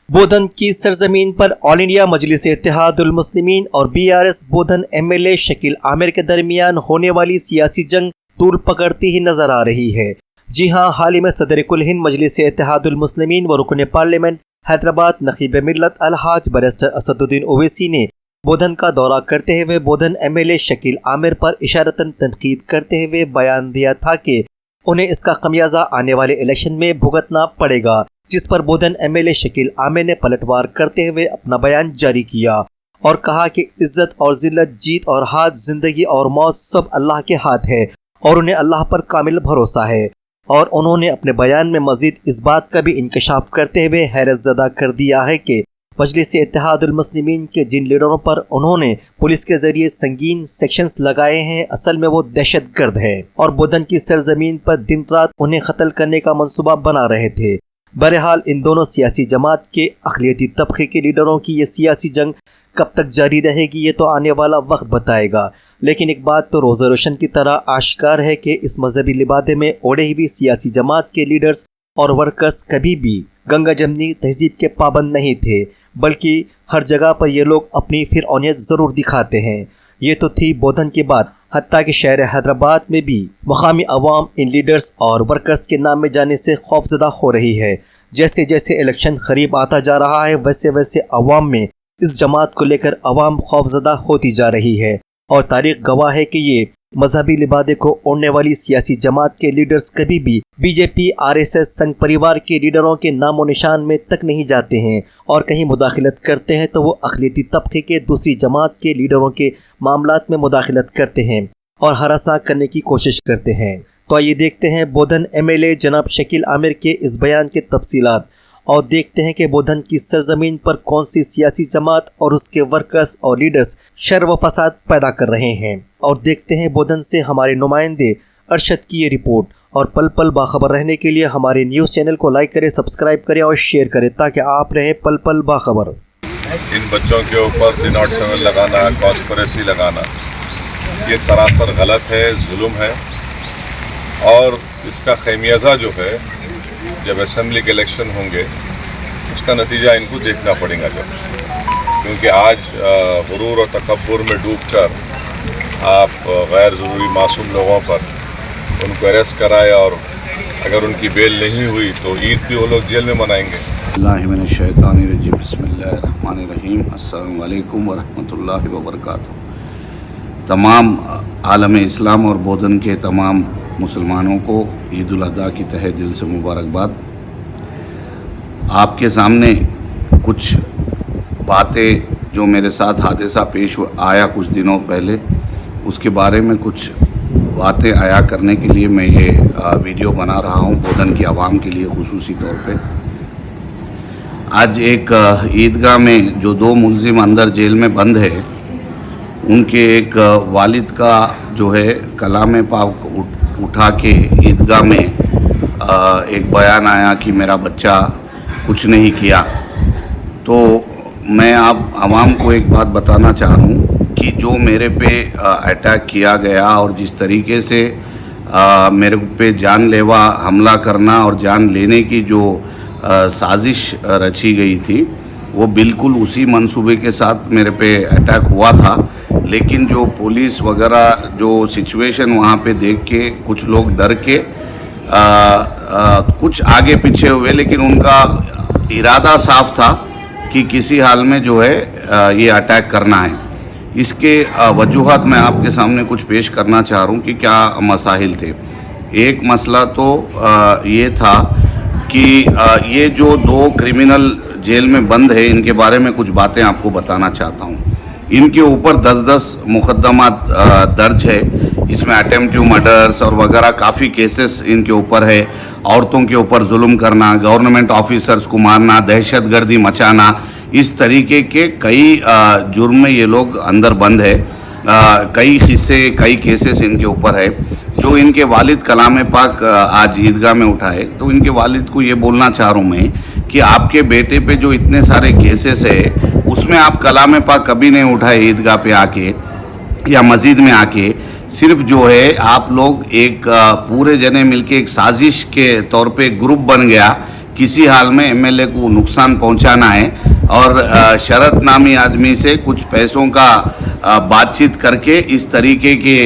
बोधन की सरजमीन पर all India मजलिस इत्तेहादुल मुस्लिमीन और बीआरएस बोधन एमएलए शकील आमिर के दरमियान होने वाली सियासी जंग तूल पकड़ती ही नजर आ रही है। जी हां, हाल ही में सदर कुल हिंद मजलिस इत्तेहादुल मुस्लिमीन व रुकन पार्लियामेंट हैदराबाद नकीब मिल्लत अलहाज बैरिस्टर असदुद्दीन ओवैसी ने बोधन का दौरा करते हुए बोधन एमएलए शकील आमिर पर इशारतन तनकीद करते हुए बयान दिया था कि उन्हें इसका खमियाजा आने वाले इलेक्शन में भुगतना पड़ेगा, जिस पर बोधन एमएलए शकील आमिर ने पलटवार करते हुए अपना बयान जारी किया और कहा कि इज्जत और जिल्लत, जीत और हार, जिंदगी और मौत सब अल्लाह के हाथ है और उन्हें अल्लाह पर कामिल भरोसा है। और उन्होंने अपने बयान में मजीद इस बात का भी इंकशाफ करते हुए हैरत ज़दा कर दिया है कि मजलिस इत्तेहादुल मुस्लिमीन के जिन लीडरों पर उन्होंने पुलिस के जरिए संगीन सेक्शंस लगाए हैं, असल में वो दहशतगर्द हैं और बोधन की सरजमीन पर दिन रात उन्हें कत्ल करने का मंसूबा बना रहे थे। बहरहाल इन दोनों सियासी जमात के अक़लियती तबके के लीडरों की ये सियासी जंग कब तक जारी रहेगी, ये तो आने वाला वक्त बताएगा। लेकिन एक बात तो रोज़ रोशन की तरह आश्कार है कि इस मजहबी लिबादे में ओढ़े हुए सियासी जमात के लीडर्स और वर्कर्स कभी भी गंगा जमनी तहजीब के पाबंद नहीं थे, बल्कि हर जगह पर ये लोग अपनी फिरौनियत ज़रूर दिखाते हैं। ये तो थी बोधन की बात। हत्ता कि शहर हैदराबाद में भी मकामी अवाम इन लीडर्स और वर्कर्स के नाम में जाने से खौफजदा हो रही है। जैसे जैसे इलेक्शन करीब आता जा रहा है, वैसे वैसे अवाम में इस जमात को लेकर अवाम खौफजदा होती जा रही है और तारीख गवाह है कि ये मजहबी लिबादे को ओढ़ने वाली सियासी जमात के लीडर्स कभी भी बीजेपी, आरएसएस, संघ परिवार के लीडरों के नामो निशान में तक नहीं जाते हैं और कहीं मुदाखिलत करते हैं तो वो अक़लियती तबके के दूसरी जमात के लीडरों के मामलात में मुदाखिलत करते हैं और हरासा करने की कोशिश करते हैं। तो आइए देखते हैं बोधन एमएलए जनाब शकील आमिर के इस बयान के तफसीलात और देखते हैं कि बोधन की सरजमीन पर कौन सी सियासी जमात और उसके वर्कर्स और लीडर्स शर व फसाद पैदा कर रहे हैं। और देखते हैं बोधन से हमारे नुमाइंदे अरशद की ये रिपोर्ट। और पल पल बाखबर रहने के लिए हमारे न्यूज़ चैनल को लाइक करें, सब्सक्राइब करें और शेयर करें ताकि आप रहे पल पल बाखबर। इन बच्चों के ऊपर डू नॉट सेवन लगाना, कॉन्स्पिरेसी लगाना, ये सरासर गलत है, जुल्म है और इसका खमियाजा जो है जब असेंबली के इलेक्शन होंगे उसका नतीजा इनको देखना पड़ेगा क्योंकि आज गुरूर और तकब्बुर में डूबकर आप गैर ज़रूरी मासूम लोगों पर उनको अरेस्ट कराए और अगर उनकी बेल नहीं हुई तो ईद भी वो लोग जेल में मनाएंगे। बिस्मिल्लाहिर्रहमानिर्रहीम, बिस्मिल्लाहिर्रहमानिर्रहीम, अस्सलामु अलैकुम वरहमतुल्लाहि वबरकातुहू। तमाम आलम इस्लाम और बोधन के तमाम मुसलमानों को ईद उल अज़हा की तहे दिल से मुबारकबाद। आपके सामने कुछ बातें जो मेरे साथ हादसा पेश आया कुछ दिनों पहले, उसके बारे में कुछ बातें आया करने के लिए मैं ये वीडियो बना रहा हूँ बोधन की आवाम के लिए खुसूसी तौर पे। आज एक ईदगाह में जो दो मुलजिम अंदर जेल में बंद है, उनके एक वालिद का जो है कलाम पाक उठा के ईदगाह में एक बयान आया कि मेरा बच्चा कुछ नहीं किया। तो मैं आप आवाम को एक बात बताना चाह रहा हूँ कि जो मेरे पे अटैक किया गया और जिस तरीके से मेरे पे जानलेवा हमला करना और जान लेने की जो साजिश रची गई थी, वो बिल्कुल उसी मंसूबे के साथ मेरे पे अटैक हुआ था। लेकिन जो पुलिस वगैरह जो सिचुएशन वहाँ पे देख के कुछ लोग डर के कुछ आगे पीछे हुए, लेकिन उनका इरादा साफ था कि किसी हाल में जो है ये अटैक करना है। इसके वजूहात मैं आपके सामने कुछ पेश करना चाह रहा हूँ कि क्या मसाइल थे। एक मसला तो ये था कि ये जो दो क्रिमिनल जेल में बंद है, इनके बारे में कुछ बातें आपको बताना चाहता हूँ। इनके ऊपर 10-10 मुकदमा दर्ज है। इसमें अटेम्प्टिव मर्डर्स और वगैरह काफ़ी केसेस इनके ऊपर है। औरतों के ऊपर जुल्म करना, गवर्नमेंट ऑफिसर्स को मारना, दहशतगर्दी मचाना, इस तरीके के कई जुर्म में ये लोग अंदर बंद है। कई हिस्से, कई केसेस इनके ऊपर है। जो इनके वालिद कलाम पाक आज ईदगाह में उठाए, तो इनके वालिद को ये बोलना चाह रहा हूँ मैं कि आपके बेटे पे जो इतने सारे केसेस है, उसमें आप कलाम पाक कभी नहीं उठाए ईदगाह पे आके या मस्जिद में आके। सिर्फ जो है आप लोग एक पूरे जने मिलके एक साजिश के तौर पे ग्रुप बन गया किसी हाल में एमएलए को नुकसान पहुंचाना है और शरत नामी आदमी से कुछ पैसों का बातचीत करके इस तरीके की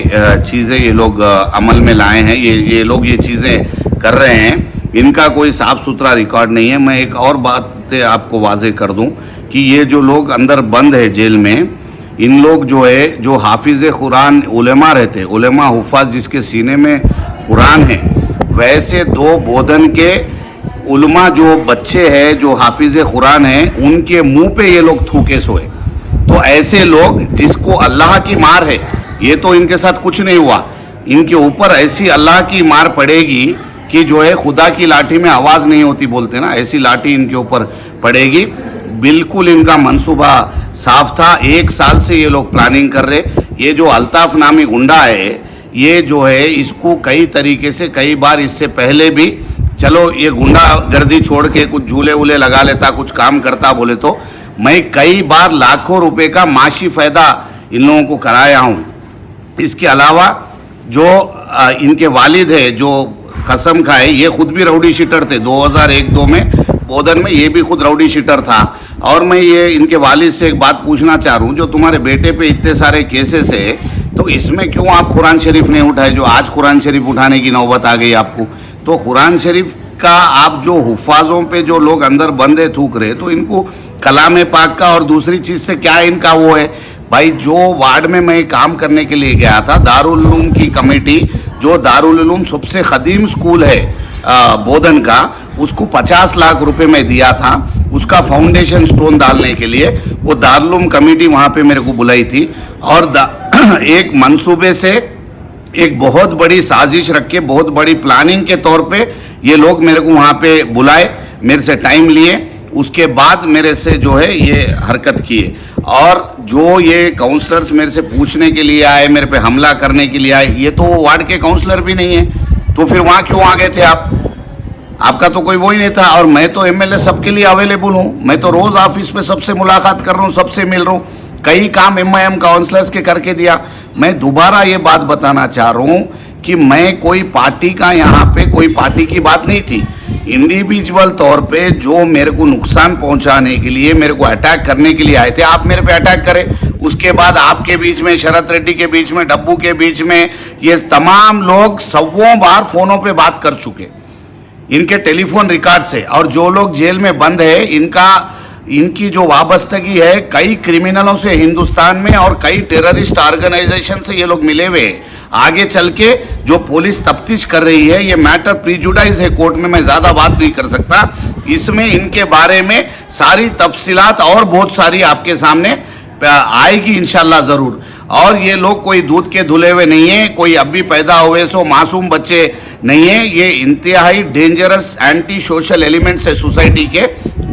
चीज़ें ये लोग अमल में लाए हैं। ये लोग ये चीज़ें कर रहे हैं। इनका कोई साफ सुथरा रिकॉर्ड नहीं है। मैं एक और बात आपको वाजे कर दूं कि ये जो लोग अंदर बंद है जेल में, इन लोग जो है जो हाफिज़ कुरान उलेमा रहते, उलेमा हुफ़ाज़ जिसके सीने में कुरान है, वैसे 2 बोधन के उलमा जो बच्चे हैं जो हाफिज़ कुरान हैं उनके मुंह पे ये लोग थूके सोए। तो ऐसे लोग जिसको अल्लाह की मार है, ये तो इनके साथ कुछ नहीं हुआ, इनके ऊपर ऐसी अल्लाह की मार पड़ेगी कि जो है खुदा की लाठी में आवाज़ नहीं होती बोलते ना, ऐसी लाठी इनके ऊपर पड़ेगी। बिल्कुल इनका मंसूबा साफ था। 1 साल से ये लोग प्लानिंग कर रहे। ये जो अल्ताफ नामी गुंडा है, ये जो है इसको कई तरीके से कई बार इससे पहले भी, चलो ये गुंडा गर्दी छोड़ के कुछ झूले वूले लगा लेता, कुछ काम करता बोले तो मैं कई बार लाखों रुपए का माशी फ़ायदा इन लोगों को कराया हूँ। इसके अलावा जो इनके वालिद है जो कसम खाए, ये खुद भी राउडी शीटर थे। 2001-2 में बोधन में ये भी खुद राउडी शीटर था। और मैं ये इनके वालिद से एक बात पूछना चाह रहा हूँ, जो तुम्हारे बेटे पे इतने सारे केसेस है, तो इसमें क्यों आप कुरान शरीफ नहीं उठाए? जो आज कुरान शरीफ उठाने की नौबत आ गई आपको, तो कुरान शरीफ का आप जो हुफ़ाज़ों पे जो लोग अंदर बंदे थूक रहे, तो इनको कलाम पाक का और दूसरी चीज़ से क्या इनका वो है? भाई जो वार्ड में मैं काम करने के लिए गया था, दारुल उलूम की कमेटी, जो दारुल उलूम सबसे क़दीम स्कूल है बोधन का, उसको 50 लाख रुपए में दिया था उसका फाउंडेशन स्टोन डालने के लिए। वो दारुल उलूम कमेटी वहाँ पे मेरे को बुलाई थी और एक मंसूबे से एक बहुत बड़ी साजिश रख के, बहुत बड़ी प्लानिंग के तौर पे ये लोग मेरे को वहाँ पे बुलाए, मेरे से टाइम लिए, उसके बाद मेरे से जो है ये हरकत किए। और जो ये काउंसलर्स मेरे से पूछने के लिए आए, मेरे पे हमला करने के लिए आए, ये तो वार्ड के काउंसलर भी नहीं है, तो फिर वहाँ क्यों आ गए थे आप? आपका तो कोई वो ही नहीं था। और मैं तो एमएलए सबके लिए अवेलेबल हूँ, मैं तो रोज़ ऑफिस में सबसे मुलाकात कर रहा हूँ, सबसे मिल रहा हूँ, कई काम एमआईएम काउंसलर्स के करके दिया। मैं दोबारा ये बात बताना चाह रहा हूँ कि मैं कोई पार्टी का, यहाँ पे कोई पार्टी की बात नहीं थी। इंडिविजुअल तौर पे जो मेरे को नुकसान पहुंचाने के लिए, मेरे को अटैक करने के लिए आए थे, आप मेरे पे अटैक करें। उसके बाद आपके बीच में, शरत रेड्डी के बीच में, डब्बू के बीच में, ये तमाम लोग सौों बार फोनों पे बात कर चुके, इनके टेलीफोन रिकॉर्ड से। और जो लोग जेल में बंद है, इनकी जो वाबस्तगी है कई क्रिमिनलों से हिंदुस्तान में और कई टेररिस्ट ऑर्गेनाइजेशन से ये लोग मिले हुए हैं। आगे चल के जो पुलिस तफ्तीश कर रही है, ये मैटर प्रीजुडाइज है कोर्ट में, मैं ज़्यादा बात नहीं कर सकता इसमें। इनके बारे में सारी तफसीलात और बहुत सारी आपके सामने आएगी इंशाल्लाह ज़रूर। और ये लोग कोई दूध के धुले हुए नहीं है, कोई अभी पैदा हुए सो मासूम बच्चे नहीं है। ये इंतहाई डेंजरस एंटी सोशल एलिमेंट्स है सोसाइटी के,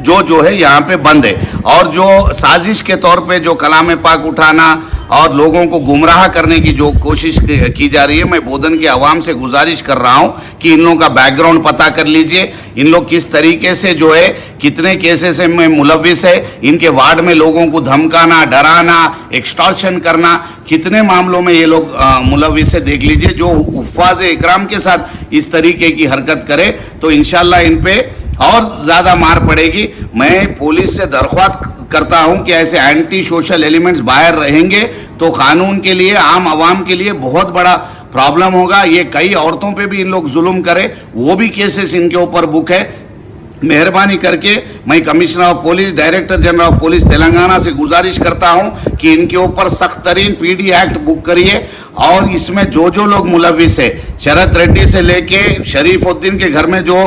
जो है यहाँ पे बंद है। और जो साजिश के तौर पे जो कलाम पाक उठाना और लोगों को गुमराह करने की जो कोशिश की जा रही है, मैं बोधन के अवाम से गुजारिश कर रहा हूँ कि इन लोगों का बैकग्राउंड पता कर लीजिए, इन लोग किस तरीके से जो है कितने केसेस में मुलविस है, इनके वार्ड में लोगों को धमकाना, डराना, एक्सटॉर्शन करना, कितने मामलों में ये लोग मुलविस है, देख लीजिए। जो हुफ़ाज़ इकराम के साथ इस तरीके की हरकत करे तो इंशाल्लाह इन पे और ज़्यादा मार पड़ेगी। मैं पुलिस से दरख्वास्त करता हूं कि ऐसे एंटी सोशल एलिमेंट्स बाहर रहेंगे तो कानून के लिए, आम आवाम के लिए बहुत बड़ा प्रॉब्लम होगा। ये कई औरतों पे भी इन लोग जुल्म करे, वो भी केसेस इनके ऊपर बुक है। मेहरबानी करके मैं commissioner of police, director general of police Telangana से गुजारिश करता हूं कि इनके ऊपर सख्त तरीन पीडी एक्ट बुक करिए। और इसमें जो लोग मुलविस है, शरत रेड्डी से लेके शरीफुद्दीन के घर में जो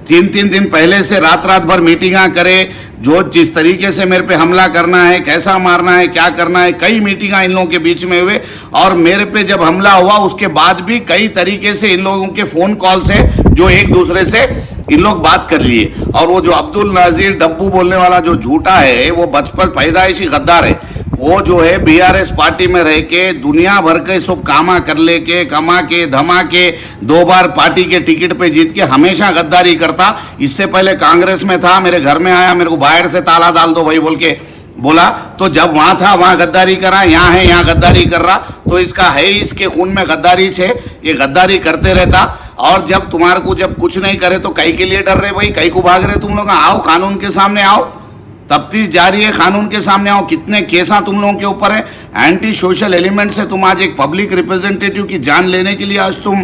3-3 दिन पहले से रात भर मीटिंगा करे, जो जिस तरीके से मेरे पे हमला करना है, कैसा मारना है, क्या करना है, कई मीटिंगा इन लोगों के बीच में हुए। और मेरे पे जब हमला हुआ उसके बाद भी कई तरीके से इन लोगों के फ़ोन कॉल से जो एक दूसरे से इन लोग बात कर लिए। और वो जो अब्दुल नाजीर डब्बू बोलने वाला जो झूठा है, वो बचपन पैदाइशी गद्दार है। वो जो है बीआरएस पार्टी में रह के दुनिया भर के सब कामा कर लेके, कमा के, धमा के, 2 बार पार्टी के टिकट पे जीत के हमेशा गद्दारी करता। इससे पहले कांग्रेस में था, मेरे घर में आया, मेरे को बाहर से ताला डाल दो भाई बोल के बोला, तो जब वहां था वहां गद्दारी करा, यहाँ है यहाँ गद्दारी कर रहा। तो इसका है, इसके खून में गद्दारी छे, ये गद्दारी करते रहता। और जब तुम्हारे को जब कुछ नहीं करे तो कई के लिए डर रहे भाई, कई को भाग रहे तुम लोग? आओ कानून के सामने आओ, तफ्तीश जारी है, कानून के सामने आओ। कितने केसा तुम लोगों के ऊपर है, एंटी सोशल एलिमेंट से तुम आज एक पब्लिक रिप्रेजेंटेटिव की जान लेने के लिए आज तुम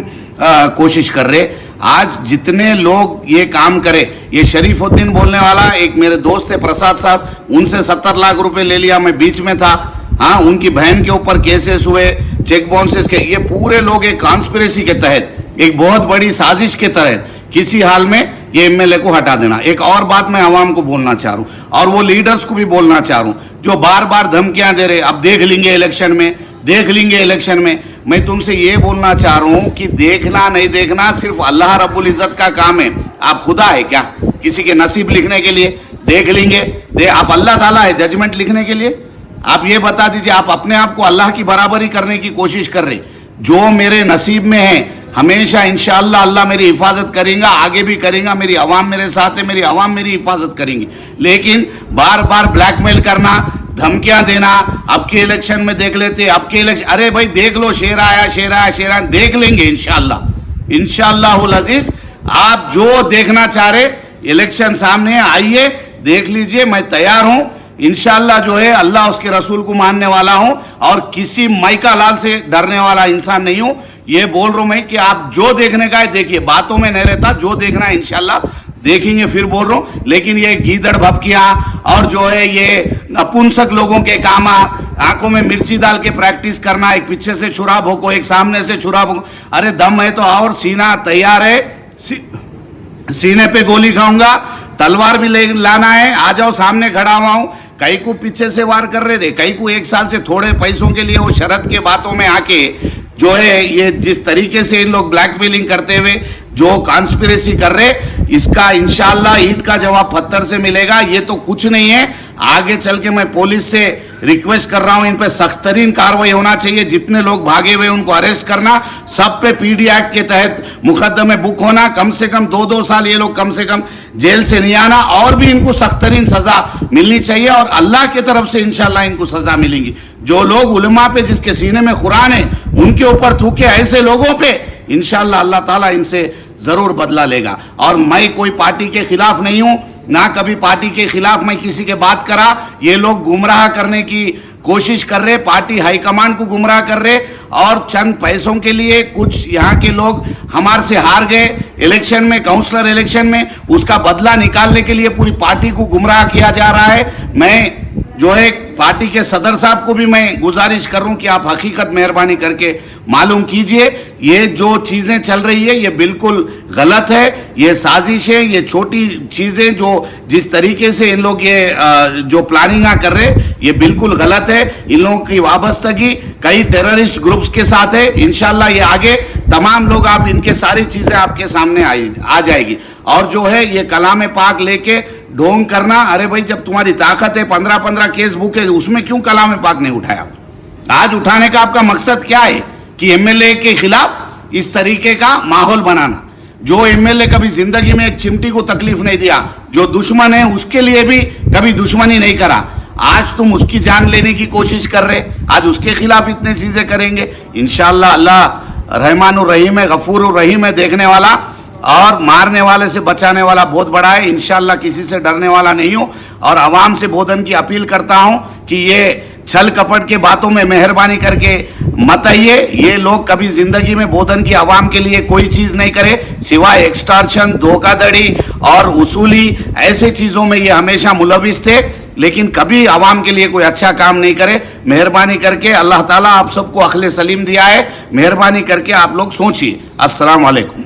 कोशिश कर रहे। आज जितने लोग ये काम करे, ये शरीफुद्दीन बोलने वाला एक मेरे दोस्त है प्रसाद साहब, उनसे 70 लाख रुपए ले लिया, मैं बीच में था। हाँ, उनकी बहन के ऊपर केसेस हुए, चेक बाउंसेस के, ये पूरे लोग एक कॉन्स्पिरेसी के तहत, एक बहुत बड़ी साजिश के तहत किसी हाल में ये एमएलए को हटा देना। एक और बात मैं आवाम को बोलना चाह रहा हूं और वो लीडर्स को भी बोलना चाह रहा हूं जो बार बार धमकियां दे रहे, अब देख लेंगे इलेक्शन में, देख लेंगे इलेक्शन में। मैं तुमसे ये बोलना चाह रहा हूं कि देखना नहीं देखना सिर्फ अल्लाह रब्बुल इज्जत का काम है। आप खुदा है क्या किसी के नसीब लिखने के लिए? देख लेंगे, आप अल्लाह ताला है जजमेंट लिखने के लिए? आप ये बता दीजिए, आप अपने आप को अल्लाह की बराबरी करने की कोशिश कर रहे। जो मेरे नसीब में है हमेशा इंशाअल्लाह अल्लाह मेरी हिफाजत करेगा, आगे भी करेगा। मेरी आवाम मेरे साथ है, मेरी आवाम मेरी हिफाजत करेंगी। लेकिन बार बार ब्लैकमेल करना, धमकियां देना, अब के इलेक्शन में देख लेते, अब के इलेक्शन, अरे भाई देख लो, शेर आया शेर आया शेर आया, देख लेंगे इंशाअल्लाह, इंशाअल्लाहुल अजीज। आप जो देखना चाह रहे, इलेक्शन सामने आइए, देख लीजिए, मैं तैयार हूं इंशाअल्लाह। जो है अल्लाह उसके रसूल को मानने वाला हूं और किसी माइका लाल से डरने वाला इंसान नहीं हूं। ये बोल रहा हूं मैं कि आप जो देखने का है देखिए, बातों में नहीं रहता, जो देखना है इंशाअल्लाह देखेंगे। फिर बोल रहा हूं, लेकिन ये गीदड़ भपकियां और जो है ये नपुंसक लोगों के काम, आंखों में मिर्ची डाल के प्रैक्टिस करना, एक पीछे से छुरा भोंको, एक सामने से छुरा भोंको। अरे दम है तो और सीना तैयार है, सीने पे गोली खाऊंगा, तलवार भी ले लाना है, आ जाओ सामने खड़ा हुआ हूं। कई को पीछे से वार कर रहे थे, कई को 1 साल से थोड़े पैसों के लिए वो शरत के बातों में आके जो है ये जिस तरीके से इन लोग ब्लैकमेलिंग करते हुए जो कॉन्स्पिरेसी कर रहे, इसका इंशाअल्लाह ईंट का जवाब पत्थर से मिलेगा। ये तो कुछ नहीं है, आगे चल के मैं पुलिस से रिक्वेस्ट कर रहा हूं, इन पे सख्त तरीन कार्रवाई होना चाहिए। जितने लोग भागे हुए उनको अरेस्ट करना, सब पे पीडी एक्ट के तहत मुकदमे बुक होना, कम से कम 2-2 साल ये लोग कम से कम जेल से नहीं आना, और भी इनको सख्त तरीन सजा मिलनी चाहिए और अल्लाह की तरफ से इंशाअल्लाह इनको सजा मिलेंगी। जो लोग उलमा पे जिसके सीने में कुरान है उनके ऊपर थूके, ऐसे लोगों पे इंशाअल्लाह अल्लाह ताला इनसे जरूर बदला लेगा। और मैं कोई पार्टी के खिलाफ नहीं हूं, ना कभी पार्टी के खिलाफ मैं किसी के बात करा। ये लोग गुमराह करने की कोशिश कर रहे, पार्टी हाईकमांड को गुमराह कर रहे और चंद पैसों के लिए कुछ यहाँ के लोग हमारे से हार गए इलेक्शन में, काउंसलर इलेक्शन में, उसका बदला निकालने के लिए पूरी पार्टी को गुमराह किया जा रहा है। मैं जो है पार्टी के सदर साहब को भी मैं गुजारिश कर रहा हूं कि आप हकीकत मेहरबानी करके मालूम कीजिए, ये जो चीजें चल रही है ये बिल्कुल गलत है, ये साजिश है, ये छोटी चीजें जो जिस तरीके से इन लोग ये जो प्लानिंग कर रहे ये बिल्कुल गलत है। इन लोगों की वाबस्तगी कई टेररिस्ट ग्रुप्स के साथ है। इंशाल्लाह ये आगे तमाम लोग, आप इनके सारी चीजें आपके सामने आ जाएगी। और जो है ये कलाम पाक लेके ढोंग करना, अरे भाई जब तुम्हारी ताकत है, 15-15 केस बुक है, उसमें क्यों कलाम पाक नहीं उठाया? आज उठाने का आपका मकसद क्या है कि एमएलए के खिलाफ इस तरीके का माहौल बनाना? जो एमएलए कभी जिंदगी में एक चिमटी को तकलीफ नहीं दिया, जो दुश्मन है उसके लिए भी कभी दुश्मनी नहीं करा, आज तुम उसकी जान लेने की कोशिश कर रहे, आज उसके खिलाफ इतनी चीजें करेंगे। इंशाअल्लाह अल्लाह रहमानुर रहीम है, गफूरुर रहीम है, देखने वाला और मारने वाले से बचाने वाला बहुत बड़ा है। इंशाअल्लाह किसी से डरने वाला नहीं हूं और आवाम से बोधन की अपील करता हूं कि ये छल कपट के बातों में मेहरबानी करके मत आइए। ये लोग कभी जिंदगी में बोधन की आवाम के लिए कोई चीज नहीं करे सिवाय एक्सटॉर्शन, धोखाधड़ी और उसूली, ऐसे चीजों में ये हमेशा मुलविस थे, लेकिन कभी आवाम के लिए कोई अच्छा काम नहीं करे। मेहरबानी करके अल्लाह ताला आप सबको अक्ल सलीम दिया है, मेहरबानी करके आप लोग सोचिए। अस्सलाम वालेकुम।